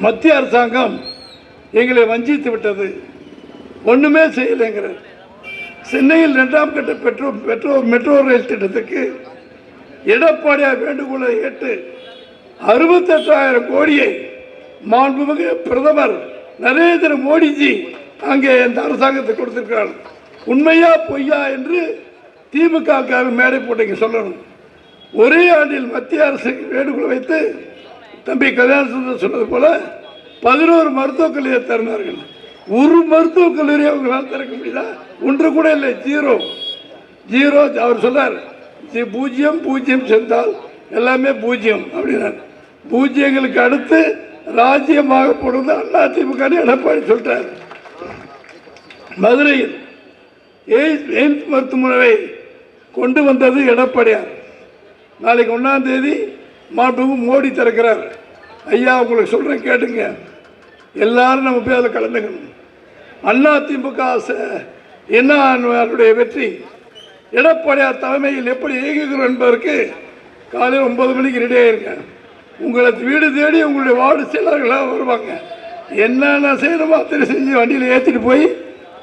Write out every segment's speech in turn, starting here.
மத்திய அரசாங்கம் எங்களை வஞ்சித்து விட்டது, ஒன்றுமே செய்யலைங்கிறார். சென்னையில் 2ஆம் கட்ட மெட்ரோ ரயில் திட்டத்துக்கு எடப்பாடியார் வேண்டுகோளை ஏற்று 68,000 கோடியை மாண்புமிகு பிரதமர் நரேந்திர மோடிஜி அங்கே இந்த அரசாங்கத்துக்கு கொடுத்திருக்கிறார். உண்மையா பொய்யா என்று திமுக மேடை போட்டு சொல்லணும். ஒரே ஆண்டில் மத்திய அரசு வேண்டுகோள் வைத்து தம்பி கல்யாணசுந்தர் சொன்னது போல 11 மருத்துவக் கல்லூரியை திறந்தார்கள். ஒரு மருத்துவக் கல்லூரி அவங்களால் திறக்க முடியுதா? ஒன்று கூட இல்லை, ஜீரோ. அவர் சொன்னார், 0 சேர்ந்தால் எல்லாமே 0 அப்படின்னார். பூஜ்ஜியங்களுக்கு அடுத்து ராஜ்யமாக போடுவது அதிமுக எடப்பாடி சொல்லிட்டார். மதுரையில் எய்ம்ஸ் மருத்துவமனை கொண்டு வந்தது எடப்பாடியார். நாளைக்கு 1ஆம் தேதி மாண்புமிகு மோடி திறக்கிறார். ஐயா உங்களுக்கு சொல்கிறேன் கேட்டுங்க, எல்லாரும் நம்ம போய் அதில் கலந்துக்கணும். அதிமுக என்னுடைய வெற்றி எடப்பாடியார் தலைமையில் எப்படி இயங்குகிறோம் என்பதற்கு காலையில் 9 மணிக்கு ரெடியாக இருக்கேன். உங்களை வீடு தேடி உங்களுடைய வார்டு செயலர்களாக வருவாங்க. என்னென்ன செய்யணுமோ அத்தனை செஞ்சு வண்டியில் ஏற்றிட்டு போய்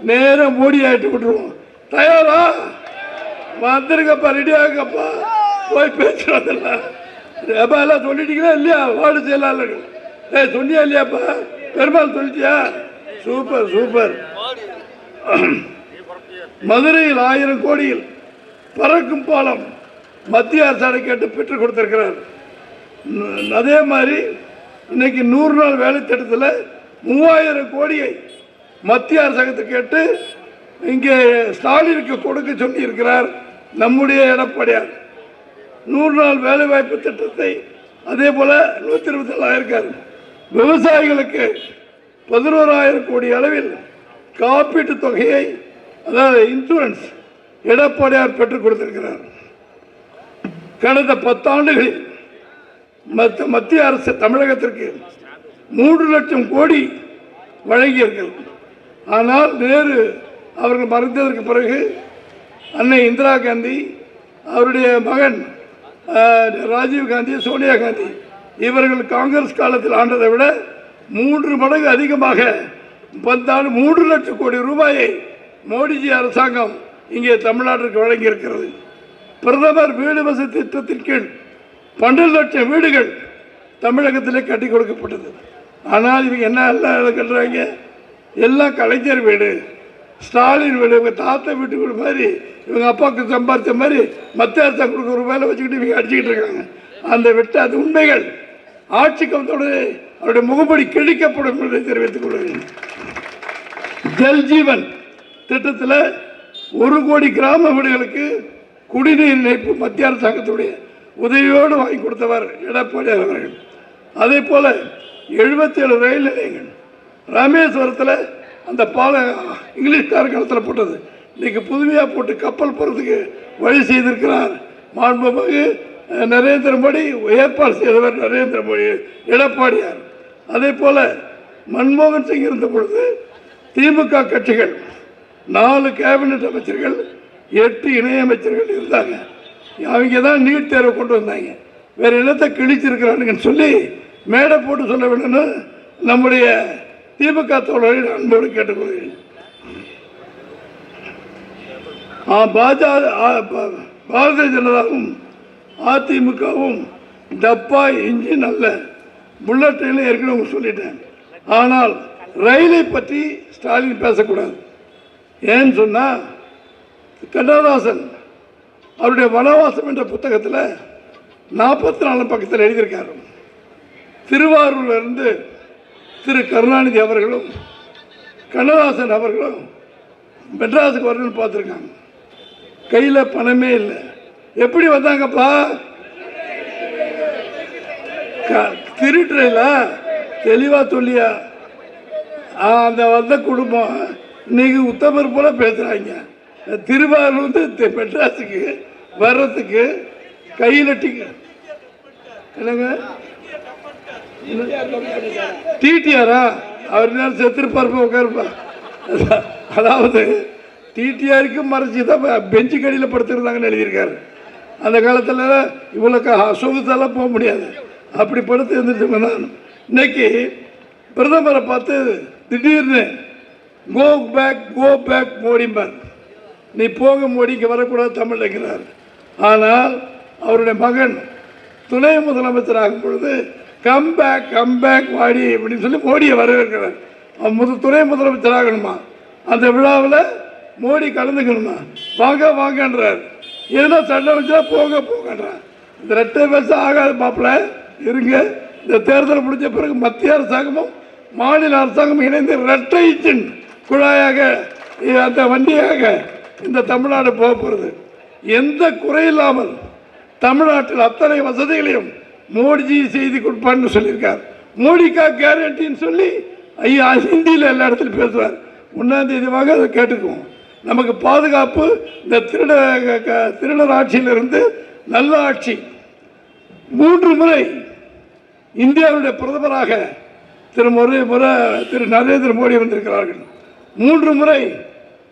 நேராக மோடி ஆகிட்டு விட்டுருவோம். தயாரா? வந்துருங்கப்பா, ரெடியாகப்பா, போய் பேச்சு வந்துடலாம். அப்பா எல்லாம் சொல்லிட்டீங்களா இல்லையா? வார்டு செயலாளர்கள் சொன்னியா இல்லையாப்பா? பெருமாள் சொல்லிட்டியா? Super super. மதுரையில் 1000 கோடியில் பறக்கும் பாலம் மத்திய அரசாணை கேட்டு பெற்றுக் கொடுத்திருக்கிறார். அதே மாதிரி இன்னைக்கு 100 நாள் வேலை திட்டத்தில் 3000 கோடியை மத்திய அரசாங்கத்தை கேட்டு இங்கே ஸ்டாலினுக்கு கொடுக்க சொல்லி இருக்கிறார் நம்முடைய எடப்பாடியார். 100 நாள் வேலை வாய்ப்பு திட்டத்தை அதே போல 127 இருக்காரு. விவசாயிகளுக்கு 11,000 கோடி அளவில் காப்பீட்டு தொகையை, அதாவது இன்சூரன்ஸ், எடப்பாடியார் பெற்றுக் கொடுத்திருக்கிறார். கடந்த 10 ஆண்டுகளில் மத்திய அரசு தமிழகத்திற்கு 3 லட்சம் கோடி வழங்கியிருக்கிறது. ஆனால் நேரு அவர்கள் மறைந்ததற்கு பிறகு அன்னை இந்திரா காந்தி, அவருடைய மகன் ராஜீவ் காந்தி, சோனியா காந்தி இவர்கள் காங்கிரஸ் காலத்தில் ஆண்டதை விட 3 மடங்கு அதிகமாக 3 லட்சம் கோடி ரூபாயை மோடிஜி அரசாங்கம் இங்கே தமிழ்நாட்டிற்கு வழங்கியிருக்கிறது. பிரதமர் வீடு வசதி திட்டத்தின் கீழ் 12 லட்சம் வீடுகள் தமிழகத்திலே கட்டி கொடுக்கப்பட்டது. ஆனால் இவங்க என்ன எல்லாம் கட்டுறாங்க? எல்லாம் கலைஞர் வீடு, ஸ்டாலின் வீடு, இவங்க தாத்தா வீட்டு வீடு மாதிரி, இவங்க அப்பாவுக்கு சம்பாதிச்ச மாதிரி மத்திய அரசாங்கம் கொடுக்குற ஒரு வேலை வச்சுக்கிட்டு இவங்க அடிச்சுக்கிட்டு இருக்காங்க. அந்த விட்டு அது உண்மைகள். ஆட்சிக்கு வந்தோடனே அவருடைய முகப்படி கிழிக்கப்படும் என்பதை தெரிவித்துக் கொள்கிறேன். ஜல்ஜீவன் திட்டத்தில் 1 கோடி கிராம வீடுகளுக்கு குடிநீர் இணைப்பு மத்திய அரசாங்கத்துடைய உதவியோடு வாங்கி கொடுத்தவர் எடப்பாடியார் அவர்கள். அதே போல 77 ரயில் நிலையங்கள் ராமேஸ்வரத்தில் அந்த பாலம் இங்கிலீஷ்கார காலத்தில் போட்டது இன்னைக்கு புதுமையாக போட்டு கப்பல் போகிறதுக்கு வழி செய்திருக்கிறார் மாண்புமிகு நரேந்திர மோடி. ஏற்பாடு செய்தவர் நரேந்திர மோடி, எடப்பாடியார். அதே போல மன்மோகன் சிங் இருந்த பொழுது திமுக கட்சிகள் 4 கேபினெட் அமைச்சர்கள், 8 இணையமைச்சர்கள் இருந்தாங்க. அவங்க தான் நீட் தேர்வை கொண்டு வந்தாங்க. வேறு இடத்தை கிழிச்சிருக்கிறானுங்கன்னு சொல்லி மேடை போட்டு சொல்ல வேண்டும்னு நம்முடைய திமுக தோழர்கள் அன்போடு கேட்டுக்கொள்கிறேன். பாரதிய ஜனதாவும் அதிமுகவும் டப்பா இன்ஜின் அல்ல, புல்லட் ட்ரெயினில் ஏற்கனவே சொல்லிட்டேன். ஆனால் ரயிலை பற்றி ஸ்டாலின் பேசக்கூடாது. ஏன்னு சொன்னால் கண்ணதாசன் அவருடைய வனவாசம் என்ற புத்தகத்தில் 44 பக்கத்தில் எழுதியிருக்காரு. திருவாரூரிலிருந்து திரு கருணாநிதி அவர்களும் கண்ணதாசன் அவர்களும் மெட்ராஸுக்கு வரணும்னு பார்த்துருக்காங்க. கையில் பணமே இல்லை. எப்படி வந்தாங்கப்பா? திருட்டுறையில் தெளிவாக சொல்லியா? அந்த வந்த குடும்பம் இன்னைக்கு உத்தமர் போல பேசுகிறாங்க. திருவாரூர்ந்து மெட்ராஸுக்கு வர்றதுக்கு கையில் என்னங்க டிடிஆரா? அவர் நேரம் செத்துருப்பார் உட்காருப்பா. அதாவது டிடிஆருக்கு மறைச்சி தான் பெஞ்சு கடியில் படுத்துருந்தாங்கன்னு எழுதியிருக்காரு. அந்த காலத்தில் இவ்வளோ சொகுசெல்லாம் போக முடியாது, அப்படி படுத்து இருந்துட்டு தான். இன்னைக்கு பிரதமரை பார்த்து திடீர்னு கோ பேக் மோடிம்பார். நீ போக மோடி, இங்கே வரக்கூடாது தமிழ் இருக்கிறார். ஆனால் அவருடைய மகன் துணை முதலமைச்சராகும் பொழுது கம் பேக் வாடி அப்படின்னு சொல்லி மோடியை வரவேற்கிறார். அவன் துணை முதலமைச்சராகணுமா, அந்த விழாவில் மோடி கலந்துக்கணுமா, வாங்கன்றார். எதுனா சண்டை வச்சா போங்கன்றார். இந்த ரெட்டை பேச ஆகாத மாப்பிள்ள இருங்க. இந்த தேர்தல் முடிஞ்ச பிறகு மத்திய அரசாங்கமும் மாநில அரசாங்கமும் இணைந்து ரெட்டை இன்ஜின் குழாயாக அந்த வண்டியாக இந்த தமிழ்நாடு போக போகிறது. எந்த குறையில்லாமல் தமிழ்நாட்டில் அத்தனை வசதிகளையும் மோடிஜி செய்து கொடுப்பான்னு சொல்லியிருக்கார். மோடிக்கா கேரண்டின்னு சொல்லி ஐயா ஹிந்தியில் எல்லா இடத்துலையும் பேசுவார். 1ஆம் தேதியாக அதை கேட்டுக்குவோம். நமக்கு பாதுகாப்பு இந்த திருடர் ஆட்சியிலிருந்து நல்ல ஆட்சி. 3 முறை இந்தியாவுடைய பிரதமராக திரு நரேந்திர மோடி வந்திருக்கிறார்கள். 3 முறை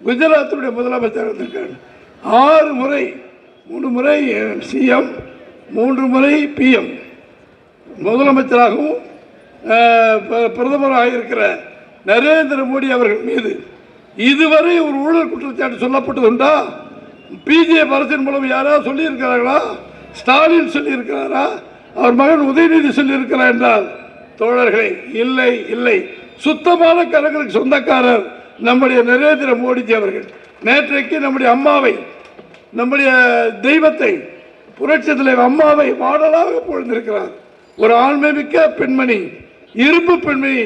குஜராத்துடைய முதலமைச்சர் வந்திருக்கிறார்கள். 6 முறை, 3 முறை சிஎம், 3 முறை பிஎம் முதலமைச்சராகவும் பிரதமராக இருக்கிற நரேந்திர மோடி அவர்கள் மீது இதுவரை ஒரு ஊழல் குற்றச்சாட்டு சொல்லப்பட்டதுண்டா? பிஜேபி அரசின் மூலம் யாராவது சொல்லியிருக்கிறார்களா? ஸ்டாலின் சொல்லியிருக்கிறாரா? அவர் மகன் உதயநிதி சொல்லியிருக்கிறார் என்றால் தோழர்களே, இல்லை. சுத்தமான கரங்களுக்கு சொந்தக்காரர் நம்முடைய நரேந்திர மோடிஜி அவர்கள். நேற்றைக்கு நம்முடைய அம்மாவை, நம்முடைய தெய்வத்தை, புரட்சி தலைவர் அம்மாவை மாடலாக பொழுந்திருக்கிறார். ஒரு ஆண்மைமிக்க பெண்மணி, இரும்பு பெண்மணி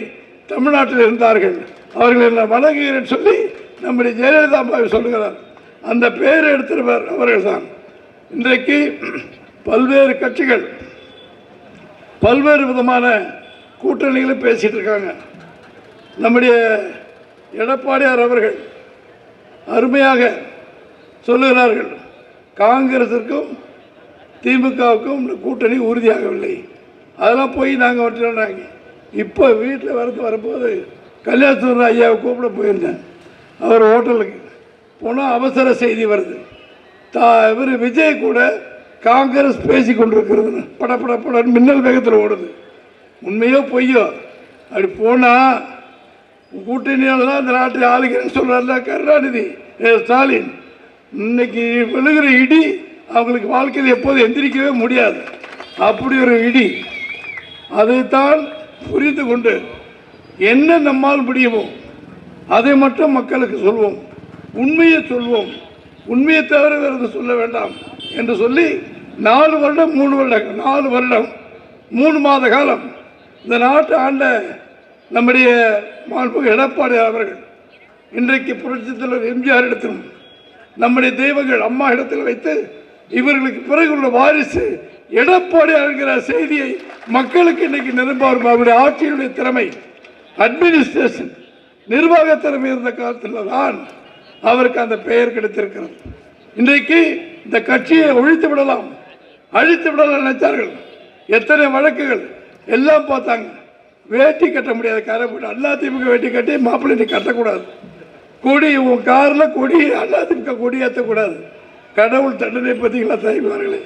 தமிழ்நாட்டில் இருந்தார்கள். அவர்கள் என்ன வணங்குகிறேன் சொல்லி நம்முடைய ஜெயலலிதா அம்மாவை சொல்லுகிறார். அந்த பெயரை எடுத்திருப்பார் அவர்கள் தான். இன்றைக்கு பல்வேறு கட்சிகள் பல்வேறு விதமான கூட்டணிகளை பேசிட்டு இருக்காங்க. நம்முடைய எடப்பாடியார் அவர்கள் அருமையாக சொல்லுகிறார்கள், காங்கிரஸிற்கும் திமுகவுக்கும் கூட்டணி உறுதியாகவில்லை. அதெல்லாம் போய் நாங்கள் வந்துட்டோம். இப்போ வீட்டில் வரும்போது கல்யாணத்தூர் ஐயாவை கூப்பிட போயிருந்தேன். அவர் ஹோட்டலுக்கு போனால் அவசர செய்தி வருது. இவர் விஜய் கூட காங்கிரஸ் பேசி கொண்டிருக்கிறது. பட மின்னல் வேகத்தில் ஓடுது. உண்மையோ பொய்யோ? அப்படி போனால் கூட்டணியால் தான் இந்த நாட்டை ஆளுகிறேன்னு சொல்கிறார்ல கருணாநிதி, ஸ்டாலின். இன்னைக்கு விழுகிற இடி அவங்களுக்கு வாழ்க்கையில் எப்போது எந்திரிக்கவே முடியாது. அப்படி ஒரு இடி. அதைத்தான் புரிந்து கொண்டு என்ன நம்மால் முடியுமோ அதை மட்டும் மக்களுக்கு சொல்வோம், உண்மையை சொல்வோம், உண்மையை தவிர வேறு சொல்ல வேண்டாம் என்று சொல்லி 4 வருடம் 3 மாத காலம் இந்த நாட்டு ஆண்ட நம்முடைய மாண்புமிகு எடப்பாடி அவர்கள் இன்றைக்கு புரட்சித் தலைவர் எம்ஜிஆர் இடத்திலும் நம்முடைய தெய்வங்கள் அம்மா இடத்தில் வைத்து இவர்களுக்கு பிறகு உள்ள வாரிசு எடப்பாடி என்கிற செய்தியை மக்களுக்கு இன்றைக்கு நிரம்பாரும். அவருடைய ஆட்சியினுடைய திறமை, அட்மினிஸ்ட்ரேஷன், நிர்வாக திறமை இருந்த காலத்தில் தான் அவருக்கு அந்த பெயர் கிடைத்திருக்கிறது. இன்றைக்கு இந்த கட்சியை ஒழித்து விடலாம், அழித்து விடலாம் நினைச்சார்கள். எத்தனை வழக்குகள் எல்லாம் பார்த்தாங்க. வேட்டி கட்ட முடியாது, காரை போட்டு அதிமுக வேட்டி கட்டி மாப்பிள்ளை கட்டக்கூடாது, கொடி உன் காரில் கொடி அதிமுக கொடி ஏற்றக்கூடாது. கடவுள் தண்டனை பார்த்தீங்களா தாய்மார்களே?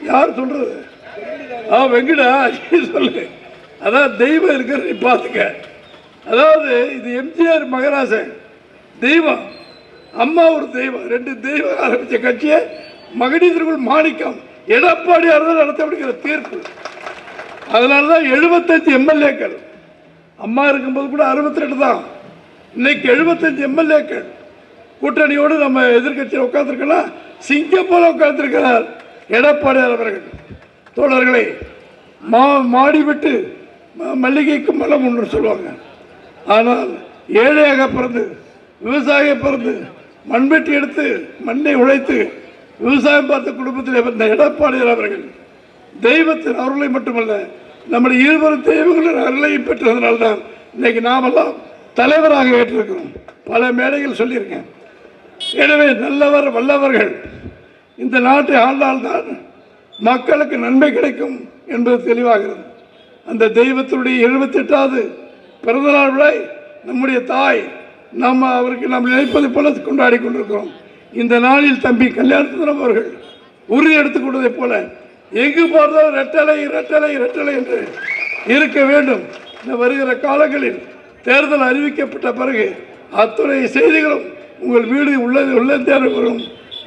யார் சொல்றது? வெங்கடா சொல்லு. அதான் தெய்வம் இருக்கிற நீ பார்த்துக்க. அதாவது இது எம்ஜிஆர் மகராசன் தெய்வம், அம்மா ஒரு தெய்வம், 2 தெய்வம் ஆரம்பித்த கட்சியை மகனீதர்கள் மாணிக்கம் எடப்பாடியார் தான் நடத்தப்படுகிற தீர்ப்பு. அதனால தான் 75 எம்எல்ஏக்கள், அம்மா இருக்கும்போது கூட 62 தான், இன்னைக்கு 75 எம்எல்ஏக்கள் கூட்டணியோடு நம்ம எதிர்கட்சியில் உட்கார்ந்துருக்கலாம். சிங்கம் போல உட்கார்ந்துருக்கிறார் எடப்பாடியார் அவர்கள். தோழர்களே, மாடி விட்டு மல்லிகைக்கு மலம் ஒன்று சொல்லுவாங்க. ஆனால் ஏழையாக பிறந்து விவசாயியாக பிறந்து மண்வெட்டி எடுத்து மண்ணை உழைத்து விவசாயம் பார்த்த குடும்பத்தில் வந்த எடப்பாடியார் அவர்கள் தெய்வத்தின் அருளை மட்டுமல்ல, நம்முடைய 20 தெய்வங்களின் அருளையும் பெற்றதனால்தான் இன்னைக்கு நாமெல்லாம் தலைவராக ஏற்றிருக்கிறோம். பல மேடைகள் சொல்லியிருக்கேன். எனவே நல்லவர் வல்லவர்கள் இந்த நாட்டை ஆண்டால்தான் மக்களுக்கு நன்மை கிடைக்கும் என்பது தெளிவாகிறது. அந்த தெய்வத்தினுடைய 78வது பிறந்தநாள் விழா நம்முடைய தாய் அவருக்கு நாம் நினைப்பது போல கொண்டாடி கொண்டிருக்கிறோம். இந்த நாளில் தம்பி கல்யாணசுந்தரம் அவர்கள் உறுதி எடுத்துக் கொண்டதை போல எங்கு பார்த்தாலும் ரெட்டலை ரெட்டலை ரெட்டலை என்று இருக்க வேண்டும். இந்த வருகிற காலங்களில் தேர்தல் அறிவிக்கப்பட்ட பிறகு அத்துணை செய்திகளும் உங்கள் வீடு உள்ளே வரும்.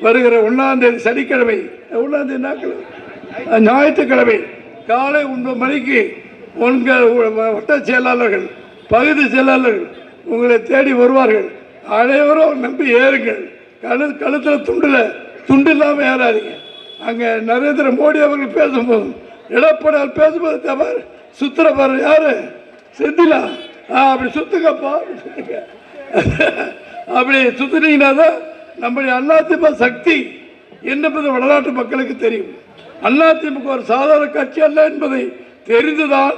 வருகிற 1ஆம் தேதி சனிக்கிழமை, 1ஆம் தேதி ஞாயிற்றுக்கிழமை காலை 9 மணிக்கு உங்கள் வட்ட செயலாளர்கள், பகுதி செயலாளர்கள் உங்களை தேடி வருவார்கள். அனைவரும் நம்பி ஏறுங்கள். கழுத்தில் துண்டு இல்லாமல் ஏறாதீங்க. அங்கே நரேந்திர மோடி அவர்கள் பேசும்போது, எடப்பாடியால் பேசும்போது தவிர சுத்துற பாரு யாரு செந்திலா, அப்படி சுத்துக்கப்பா, அப்படி சுத்தினீங்கன்னா தான் நம்முடைய அதிமுக சக்தி என்பது வடநாட்டு மக்களுக்கு தெரியும். அதிமுக ஒரு சாதாரண கட்சி அல்ல என்பதை தெரிந்துதான்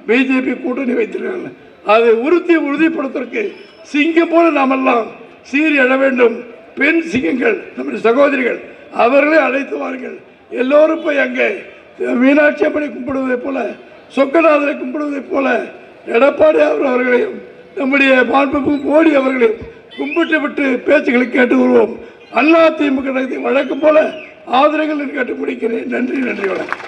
பிஜேபி கூட்டணி வைத்திருக்காங்க. அதை உறுதிப்படுத்துவதற்கு சிங்கம் போல நாமெல்லாம் சீறி எழ வேண்டும். பெண் சிங்கங்கள் நம்முடைய சகோதரிகள், அவர்களே அழைத்து வாருங்கள். எல்லோரும் போய் அங்கே மீனாட்சி அம்மனை கும்பிடுவதைப் போல, சொக்கநாதரை கும்பிடுவதைப் போல எடப்பாடி அவர்களையும் நம்முடைய மாண்புமிகு மோடி அவர்களையும் கும்பிட்டு விட்டு பேச்சுக்களை கேட்டு வருவோம். அதிமுக வழக்கம் போல ஆதரவுகள் கேட்டு முடிக்கிறேன். நன்றி, நன்றி, வணக்கம்.